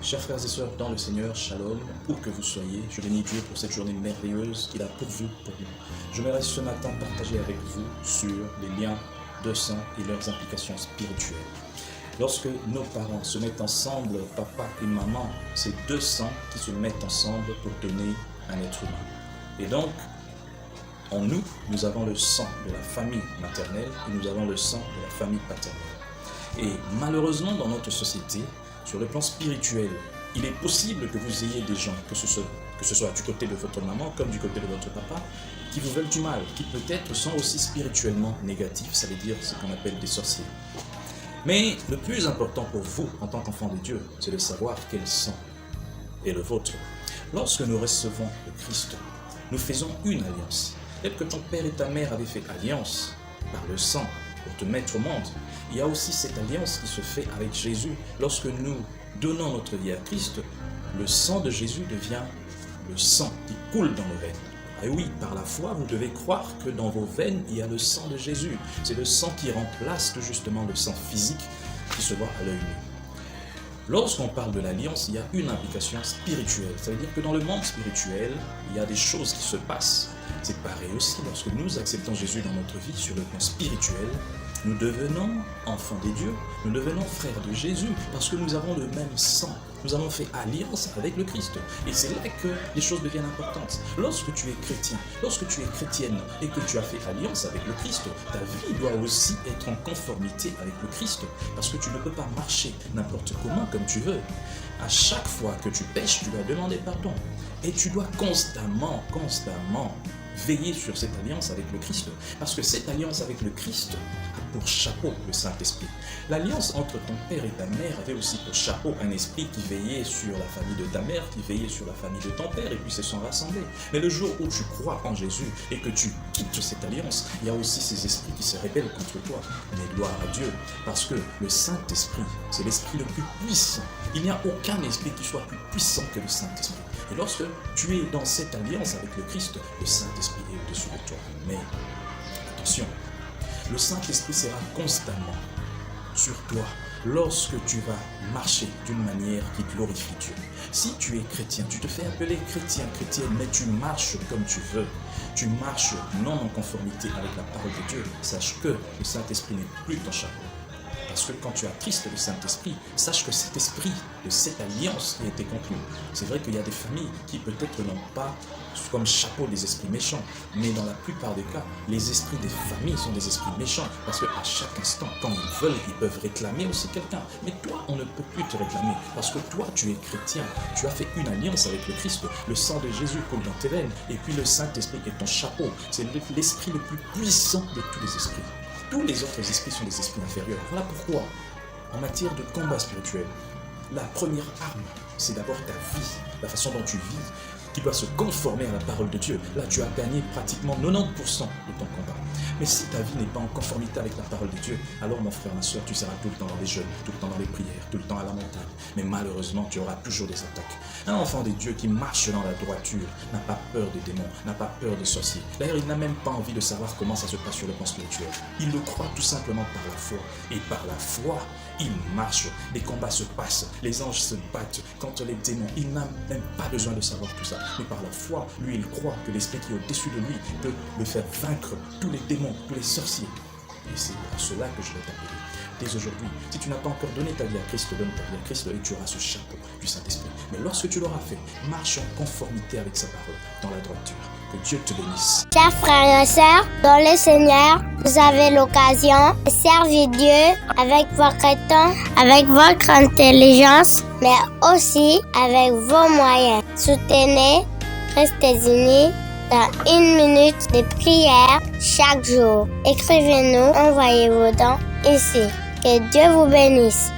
Chers frères et sœurs dans le Seigneur, Shalom, où que vous soyez, je bénis Dieu pour cette journée merveilleuse qu'il a pourvue pour nous. J'aimerais ce matin partager avec vous sur les liens de sang et leurs implications spirituelles. Lorsque nos parents se mettent ensemble, papa et maman, c'est deux sangs qui se mettent ensemble pour donner un être humain. Et donc, en nous, nous avons le sang de la famille maternelle et nous avons le sang de la famille paternelle. Et malheureusement, dans notre société, sur le plan spirituel, il est possible que vous ayez des gens, que ce soit du côté de votre maman comme du côté de votre papa, qui vous veulent du mal, qui peut-être sont aussi spirituellement négatifs, ça veut dire ce qu'on appelle des sorciers. Mais le plus important pour vous, en tant qu'enfant de Dieu, c'est de savoir quel sang est le vôtre. Lorsque nous recevons le Christ, nous faisons une alliance. Tel que ton père et ta mère avaient fait alliance par le sang pour te mettre au monde, il y a aussi cette alliance qui se fait avec Jésus. Lorsque nous donnons notre vie à Christ, le sang de Jésus devient le sang qui coule dans nos veines. Et oui, par la foi, vous devez croire que dans vos veines, il y a le sang de Jésus. C'est le sang qui remplace tout justement le sang physique qui se voit à l'œil nu. Lorsqu'on parle de l'alliance, il y a une implication spirituelle. Ça veut dire que dans le monde spirituel, il y a des choses qui se passent. C'est pareil aussi, lorsque nous acceptons Jésus dans notre vie sur le plan spirituel, nous devenons enfants des dieux, nous devenons frères de Jésus parce que nous avons le même sang. Nous avons fait alliance avec le Christ. Et c'est là que les choses deviennent importantes. Lorsque tu es chrétien, lorsque tu es chrétienne et que tu as fait alliance avec le Christ, ta vie doit aussi être en conformité avec le Christ parce que tu ne peux pas marcher n'importe comment comme tu veux. À chaque fois que tu pèches, tu dois demander pardon. Et tu dois constamment veiller sur cette alliance avec le Christ. Parce que cette alliance avec le Christ a pour chapeau le Saint-Esprit. L'alliance entre ton père et ta mère avait aussi pour chapeau un esprit qui veillait sur la famille de ta mère, qui veillait sur la famille de ton père, et puis se sont rassemblés. Mais le jour où tu crois en Jésus et que tu quittes cette alliance, il y a aussi ces esprits qui se rebellent contre toi. Mais gloire à Dieu, parce que le Saint-Esprit, c'est l'esprit le plus puissant. Il n'y a aucun esprit qui soit plus puissant que le Saint-Esprit. Et lorsque tu es dans cette alliance avec le Christ, le Saint-Esprit est au-dessus de toi. Mais attention, le Saint-Esprit sera constamment sur toi lorsque tu vas marcher d'une manière qui glorifie Dieu. Si tu es chrétien, tu te fais appeler chrétien, chrétienne, mais tu marches comme tu veux, tu marches non en conformité avec la parole de Dieu, sache que le Saint-Esprit n'est plus ton chapeau. Parce que quand tu attristes le Saint-Esprit, sache que cet esprit de cette alliance qui a été conclue, c'est vrai qu'il y a des familles qui peut-être n'ont pas comme chapeau des esprits méchants, mais dans la plupart des cas, les esprits des familles sont des esprits méchants, parce qu'à chaque instant, quand ils veulent, ils peuvent réclamer aussi quelqu'un. Mais toi, on ne peut plus te réclamer, parce que toi, tu es chrétien, tu as fait une alliance avec le Christ, le sang de Jésus coule dans tes veines, et puis le Saint-Esprit est ton chapeau, c'est l'esprit le plus puissant de tous les esprits. Tous les autres esprits sont des esprits inférieurs. Voilà pourquoi, en matière de combat spirituel, la première arme, c'est d'abord ta vie, la façon dont tu vis, qui doit se conformer à la parole de Dieu. Là, tu as gagné pratiquement 90% de ton combat. Mais si ta vie n'est pas en conformité avec la parole de Dieu, alors mon frère, ma soeur, tu seras tout le temps dans les jeûnes, tout le temps dans les prières, tout le temps à la montagne. Mais malheureusement, tu auras toujours des attaques. Un enfant de Dieu qui marche dans la droiture n'a pas peur des démons, n'a pas peur des sorciers. D'ailleurs, il n'a même pas envie de savoir comment ça se passe sur le plan spirituel. Il le croit tout simplement par la foi. Et par la foi, il marche. Les combats se passent, les anges se battent contre les démons. Il n'a même pas besoin de savoir tout ça. Mais par la foi, lui, il croit que l'esprit qui est au-dessus de lui peut le faire vaincre tous les démons, tous les sorciers. Et c'est à cela que je vais t'appeler. Dès aujourd'hui, si tu n'as pas encore donné ta vie à Christ, donne ta vie à Christ et tu auras ce chapeau du Saint-Esprit. Mais lorsque tu l'auras fait, marche en conformité avec sa parole, dans la droiture. Que Dieu te bénisse. Chers frères et sœurs, dans le Seigneur, vous avez l'occasion de servir Dieu avec votre temps, avec votre intelligence, mais aussi avec vos moyens. Soutenez, restez unis dans 1 minute de prière chaque jour. Écrivez-nous, envoyez vos dons ici. Que Dieu vous bénisse.